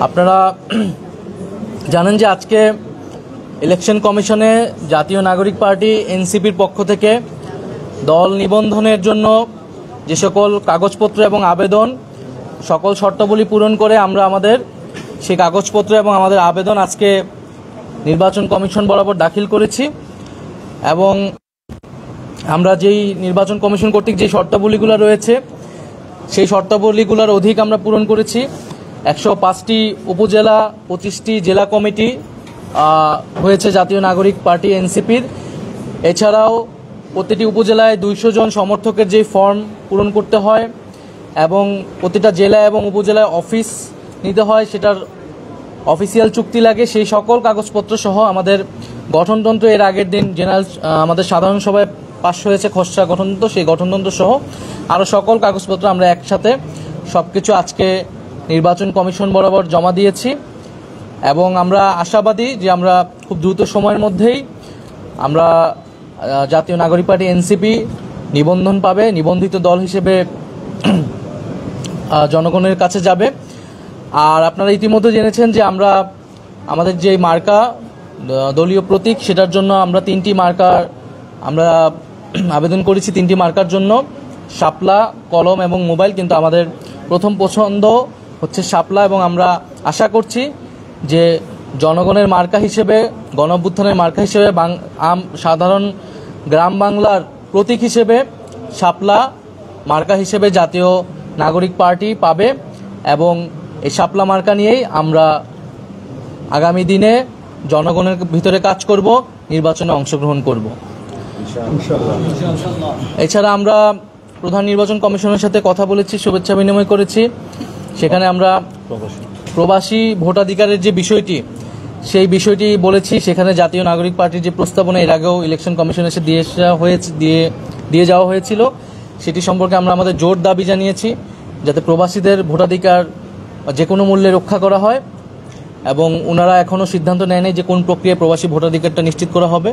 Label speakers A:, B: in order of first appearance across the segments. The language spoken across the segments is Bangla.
A: আপনারা জানেন যে আজকে ইলেকশন কমিশনে জাতীয় নাগরিক পার্টি এনসিপির পক্ষ থেকে দল নিবন্ধনের জন্য যে সকল কাগজপত্র এবং আবেদন সকল শর্তাবলী পূরণ করে আমরা আমাদের সেই কাগজপত্র এবং আমাদের আবেদন আজকে নির্বাচন কমিশন বরাবর দাখিল করেছি। এবং আমরা যেই নির্বাচন কমিশন কর্তৃক যে শর্তাবলীগুলো রয়েছে সেই শর্তাবলীগুলোর অধিক আমরা পূরণ করেছি। 105টি উপজেলা, 25টি জেলা কমিটি হয়েছে জাতীয় নাগরিক পার্টি এনসিপির। এছাড়াও প্রতিটি উপজেলায় 200 জন সমর্থকের যে ফর্ম পূরণ করতে হয় এবং প্রতিটা জেলা এবং উপজেলায় অফিস নিতে হয়, সেটার অফিসিয়াল চুক্তি লাগে। সেই সকল কাগজপত্র সহ আমাদের গঠনতন্ত্র এর আগের দিন জেনারেল আমাদের সাধারণ সভায় পাশ হয়েছে খসড়া গঠনতন্ত্র, সেই গঠনতন্ত্র সহ আরও সকল কাগজপত্র আমরা একসাথে সবকিছু আজকে নির্বাচন কমিশন বরাবর জমা দিয়েছি। এবং আমরা আশাবাদী যে আমরা খুব দ্রুত সময়ের মধ্যেই আমরা জাতীয় নাগরিক পার্টি এনসিপি নিবন্ধন পাবে, নিবন্ধিত দল হিসেবে জনগণের কাছে যাবে। আর আপনারা ইতিমধ্যে জেনেছেন যে আমরা আমাদের যে মার্কা দলীয় প্রতীক সেটার জন্য আমরা 3টি মার্কার আমরা আবেদন করেছি। 3টি মার্কার জন্য শাপলা, কলম এবং মোবাইল, কিন্তু আমাদের প্রথম পছন্দ হচ্ছে শাপলা। এবং আমরা আশা করছি যে জনগণের মার্কা হিসেবে, গণঅভ্যুত্থানের মার্কা হিসেবে, সাধারণ গ্রাম বাংলার প্রতীক হিসেবে শাপলা মার্কা হিসেবে জাতীয় নাগরিক পার্টি পাবে। এবং এই শাপলা মার্কা নিয়েই আমরা আগামী দিনে জনগণের ভিতরে কাজ করব, নির্বাচনে অংশগ্রহণ করব। এছাড়া আমরা প্রধান নির্বাচন কমিশনের সাথে কথা বলেছি, শুভেচ্ছা বিনিময় করেছি। সেখানে আমরা প্রবাসী ভোটাধিকারের যে বিষয়টি, সেই বিষয়টি বলেছি। সেখানে জাতীয় নাগরিক পার্টির যে প্রস্তাবনা এর আগেও ইলেকশন কমিশন এসে দিয়ে যাওয়া হয়েছিল, সেটি সম্পর্কে আমরা আমাদের জোর দাবি জানিয়েছি যাতে প্রবাসীদের ভোটাধিকার যে কোনো মূল্যে রক্ষা করা হয়। এবং ওনারা এখনও সিদ্ধান্ত নেয়নি যে কোন প্রক্রিয়ায় প্রবাসী ভোটাধিকারটা নিশ্চিত করা হবে।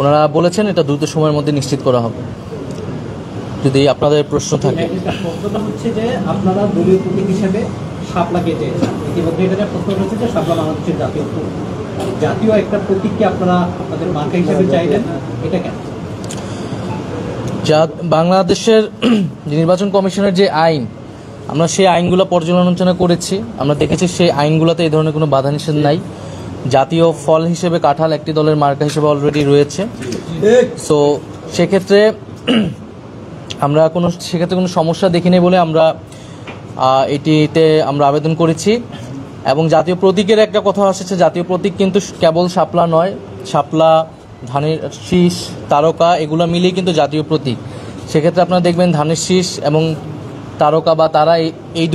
A: ওনারা বলেছেন এটা দ্রুত সময়ের মধ্যে নিশ্চিত করা হবে। যদি আপনাদের প্রশ্ন থাকে।
B: হচ্ছে যে আপনারা দলীয় প্রতীক হিসেবে শাপলাকে চেয়েছেন, ইতিমধ্যে এটা প্রশ্ন হচ্ছে যে শাপলা বাংলাদেশের জাতীয় একটা প্রতীককে আপনারা আপনাদের মার্কা হিসেবে চাইলেন, এটা কেন?
A: বাংলাদেশের নির্বাচন কমিশনের যে আইন, আমরা সেই আইনগুলো পর্যালোচনা করেছি। আমরা দেখেছি সেই আইনগুলোতে এই ধরনের কোনো বাধা নিষেধ নাই। জাতীয় ফল হিসেবে কাঁঠাল একটি দলের মার্কা হিসেবে অলরেডি রয়েছে। সো সেক্ষেত্রে আমরা কোনো সমস্যা দেখিনি বলে আমরা এটিতে আমরা আবেদন করেছি। এবং জাতীয় প্রতীকের একটা কথা আসছে, জাতীয় প্রতীক কিন্তু কেবল শাপলা নয়, শাপলা, ধানের শীষ, তারকা এগুলো মিলিয়ে কিন্তু জাতীয় প্রতীক। সেক্ষেত্রে আপনারা দেখবেন ধানের শীষ এবং তারকা বা তারা এই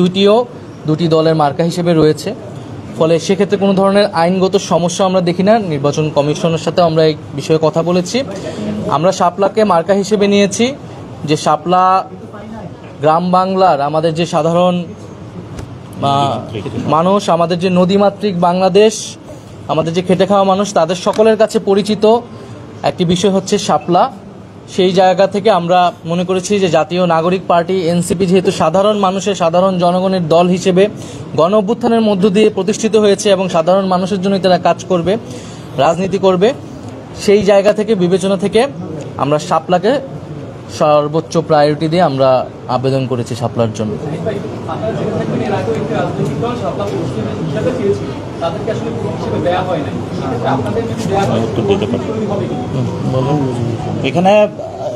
A: দুটি দলের মার্কা হিসেবে রয়েছে। ফলে সেক্ষেত্রে কোনো ধরনের আইনগত সমস্যা আমরা দেখি না। নির্বাচন কমিশনের সাথে আমরা এই বিষয়ে কথা বলেছি। আমরা শাপলাকে মার্কা হিসেবে নিয়েছি, যে শাপলা গ্রাম বাংলার আমাদের যে সাধারণ মানুষ, আমাদের যে নদীমাতৃক বাংলাদেশ, আমাদের যে খেটে খাওয়া মানুষ, তাদের সকলের কাছে পরিচিত একটি বিষয় হচ্ছে শাপলা। সেই জায়গা থেকে আমরা মনে করেছি যে জাতীয় নাগরিক পার্টি এনসিপি যেহেতু সাধারণ মানুষের, সাধারণ জনগণের দল হিসেবে গণ অভ্যুত্থানের মধ্য দিয়ে প্রতিষ্ঠিত হয়েছে এবং সাধারণ মানুষের জন্য তারা কাজ করবে, রাজনীতি করবে, সেই জায়গা থেকে বিবেচনা থেকে আমরা শাপলাকে সর্বোচ্চ প্রায়োরিটি দিয়ে আমরা আবেদন করেছি শাপলার জন্য।
C: এখানে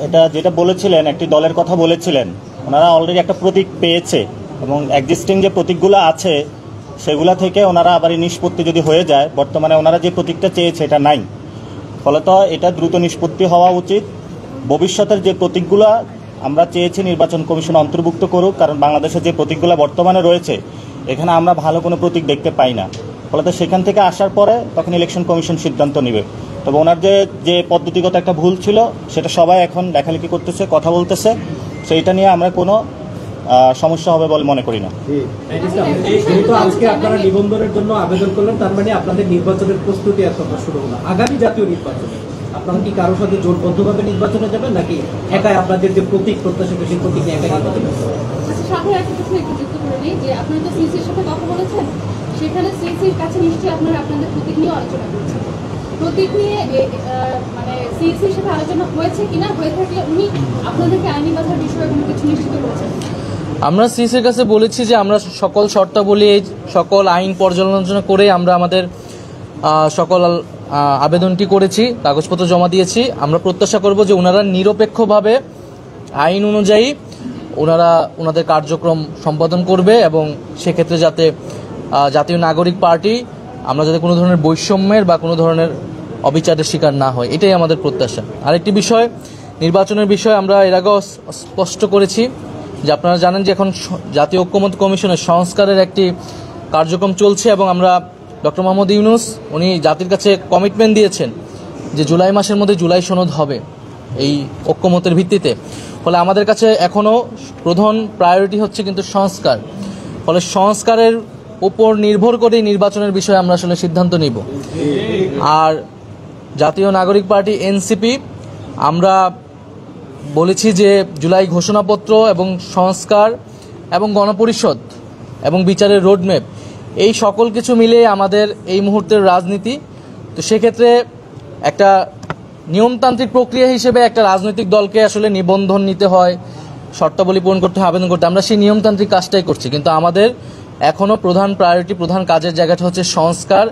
C: এটা যেটা বলেছিলেন, একটি দলের কথা বলেছিলেন, ওনারা অলরেডি একটা প্রতীক পেয়েছে এবং এক্সিস্টিং যে প্রতীকগুলো আছে সেগুলা থেকে ওনারা আবার নিষ্পত্তি যদি হয়ে যায়, বর্তমানে ওনারা যে প্রতীকটা চেয়েছে এটা নাই। ফলত এটা দ্রুত নিষ্পত্তি হওয়া উচিত। ভবিষ্যতের যে প্রতীকগুলো আমরা চেয়েছি নির্বাচন কমিশন অন্তর্ভুক্ত করুক, কারণ বাংলাদেশে যে প্রতীকগুলো বর্তমানে রয়েছে এখানে আমরা ভালো কোনো প্রতীক দেখতে পাই না। ফলত সেখান থেকে আসার পরে তখন ইলেকশন কমিশন সিদ্ধান্ত নেবে। তবে ওনার যে পদ্ধতিগত একটা ভুল ছিল সেটা সবাই এখন লেখালেখি করতেছে, কথা বলতেছে, সেইটা নিয়ে আমরা কোনো সমস্যা হবে বলে মনে করি না।
B: যেহেতু আজকে আপনারা নিবন্ধনের জন্য আবেদন করলেন, তার মানে আপনাদের নির্বাচনের প্রস্তুতি এখন শুরু হলো। আগামী জাতীয় নির্বাচনে আপনারা কি কারোর সাথে জোটবদ্ধভাবে নির্বাচনে যাবেন, নাকি একাই আপনাদের যে প্রতীক প্রত্যাশিত সেই প্রতীক নিয়ে একাই নির্বাচনে যাবেন?
D: সাথে একটা কিছু একটু যুক্ত করে নিই যে আপনারা তো সিসির সাথে কথা বলেছেন, সেখানে সিসির কাছে নিশ্চয়ই আপনারা আপনাদের প্রতীক নিয়ে আলোচনা করেছেন। প্রতীক নিয়ে মানে সিসির সাথে আলোচনা হয়েছে কিনা, হয়ে থাকলে উনি আপনাদেরকে আইনি বাধার বিষয়ে কোনো কিছু নিশ্চিত করেছেন?
A: আমরা সিসির কাছে বলেছি যে আমরা সকল শর্তাবলী সকল আইন পর্যালোচনা করে আমরা আমাদের সকল আবেদনটি করেছি, কাগজপত্র জমা দিয়েছি। আমরা প্রত্যাশা করব যে ওনারা নিরপেক্ষভাবে আইন অনুযায়ী ওনাদের কার্যক্রম সম্পাদন করবে এবং সেক্ষেত্রে যাতে জাতীয় নাগরিক পার্টি আমরা যাতে কোনো ধরনের বৈষম্যের বা কোনো ধরনের অবিচারের শিকার না হয়, এটাই আমাদের প্রত্যাশা। আরেকটি বিষয়, নির্বাচনের বিষয়ে আমরা এর আগেও স্পষ্ট করেছি যে আপনারা জানেন যে এখন জাতীয় ঐক্যমত্য কমিশনের সংস্কারের একটি কার্যক্রম চলছে এবং আমরা ডক্টর মোহাম্মদ ইউনূস উনি জাতির কাছে কমিটমেন্ট দিয়েছেন যে জুলাই মাসের মধ্যে জুলাই সনদ হবে এই ঐক্যমতের ভিত্তিতে। ফলে আমাদের কাছে এখনও প্রধান প্রায়োরিটি হচ্ছে কিন্তু সংস্কার। ফলে সংস্কারের উপর নির্ভর করেই নির্বাচনের বিষয়ে আমরা আসলে সিদ্ধান্ত নিব। আর জাতীয় নাগরিক পার্টি এনসিপি আমরা বলেছি যে জুলাই ঘোষণাপত্র এবং সংস্কার এবং গণপরিষদ এবং বিচারের রোডম্যাপ এই সকল কিছু মিলে আমাদের এই মুহূর্তের রাজনীতি। তো সেক্ষেত্রে একটা নিয়মতান্ত্রিক প্রক্রিয়া হিসেবে একটা রাজনৈতিক দলকে আসলে নিবন্ধন নিতে হয়, শর্তাবলী পূরণ করতে হয়, আবেদন করতে, আমরা সেই নিয়মতান্ত্রিক কাজটাই করছি। কিন্তু আমাদের এখনও প্রধান প্রায়োরিটি, প্রধান কাজের জায়গাটা হচ্ছে সংস্কার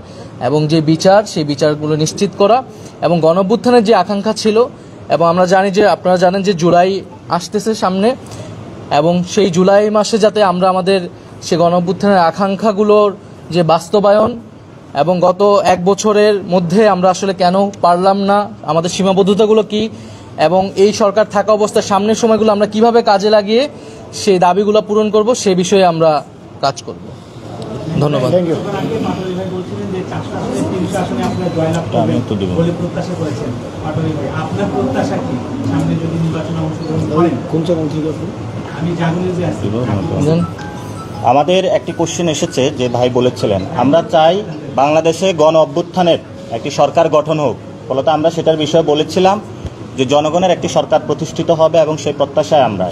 A: এবং যে বিচার, সেই বিচারগুলো নিশ্চিত করা এবং গণঅভ্যুত্থানের যে আকাঙ্ক্ষা ছিল এবং আমরা জানি যে আপনারা জানেন যে জুলাই আসতেছে সামনে এবং সেই জুলাই মাসে যাতে আমরা আমাদের সে গণঅভ্যুত্থানের আকাঙ্ক্ষাগুলোর যে বাস্তবায়ন এবং গত এক বছরের মধ্যে আমরা আসলে কেন পারলাম না, আমাদের সীমাবদ্ধতাগুলো কি এবং এই সরকার থাকা অবস্থায় সামনের সময়গুলো আমরা কিভাবে কাজে লাগিয়ে সেই দাবিগুলো পূরণ করব, সে বিষয়ে আমরা কাজ করব। ধন্যবাদ।
C: আমাদের একটি কোশ্চেন এসেছে যে ভাই বলেছিলেন আমরা চাই বাংলাদেশে গণ অভ্যুত্থানের একটি সরকার গঠন হোক। ফলত আমরা সেটার বিষয়ে বলেছিলাম যে জনগণের একটি সরকার প্রতিষ্ঠিত হবে এবং সেই প্রত্যাশায় আমরা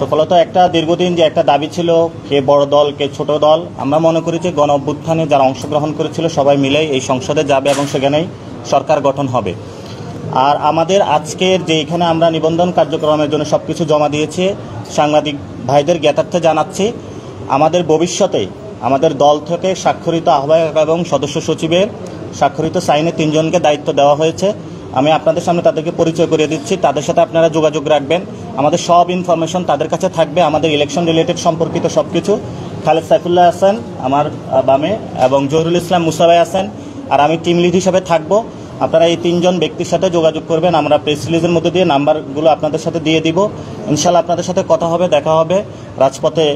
C: সফলত একটা দীর্ঘদিন যে একটা দাবি ছিল কে বড় দল কে ছোট দল, আমরা মনে করি যে গণ অভ্যুত্থানে যারা অংশগ্রহণ করেছিল সবাই মিলেই এই সংসদে যাবে এবং সেখানেই সরকার গঠন হবে। আর আমাদের আজকের যে এখানে আমরা নিবন্ধন কার্যক্রমের জন্য সব কিছু জমা দিয়েছি, সাংবাদিক ভাইদের জ্ঞাতার্থে জানাচ্ছি আমাদের ভবিষ্যতে আমাদের দল থেকে স্বাক্ষরিত আহ্বায়ক এবং সদস্য সচিবের স্বাক্ষরিত সাইনে 3 জনকে দায়িত্ব দেওয়া হয়েছে। আমি আপনাদের সামনে তাদেরকে পরিচয় করিয়ে দিচ্ছি, তাদের সাথে আপনারা যোগাযোগ রাখবেন, আমাদের সব ইনফরমেশন তাদের কাছে থাকবে, আমাদের ইলেকশন রিলেটেড সম্পর্কিত সব কিছু। খালেদ সাইফুল্লাহ আছেন আমার বামে এবং জহুরুল ইসলাম মুসাভাই আছেন আর আমি টিম লিড হিসাবে থাকবো। আপনারা এই 3 জন ব্যক্তির সাথে যোগাযোগ করবেন, আমরা প্রেস রিলিজের মধ্যে দিয়ে নাম্বারগুলো আপনাদের সাথে দিয়ে দিব। ইনশাল্লাহ আপনাদের সাথে কথা হবে, দেখা হবে রাজপথে।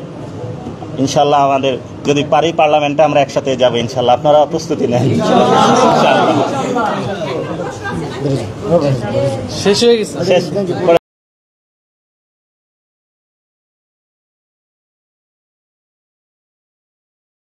C: ইনশাল্লাহ আমাদের যদি পারি পার্লামেন্টে আমরা একসাথে যাবো ইনশাল্লাহ, আপনারা প্রস্তুতি নেন।
A: শেষ হয়ে গেছে।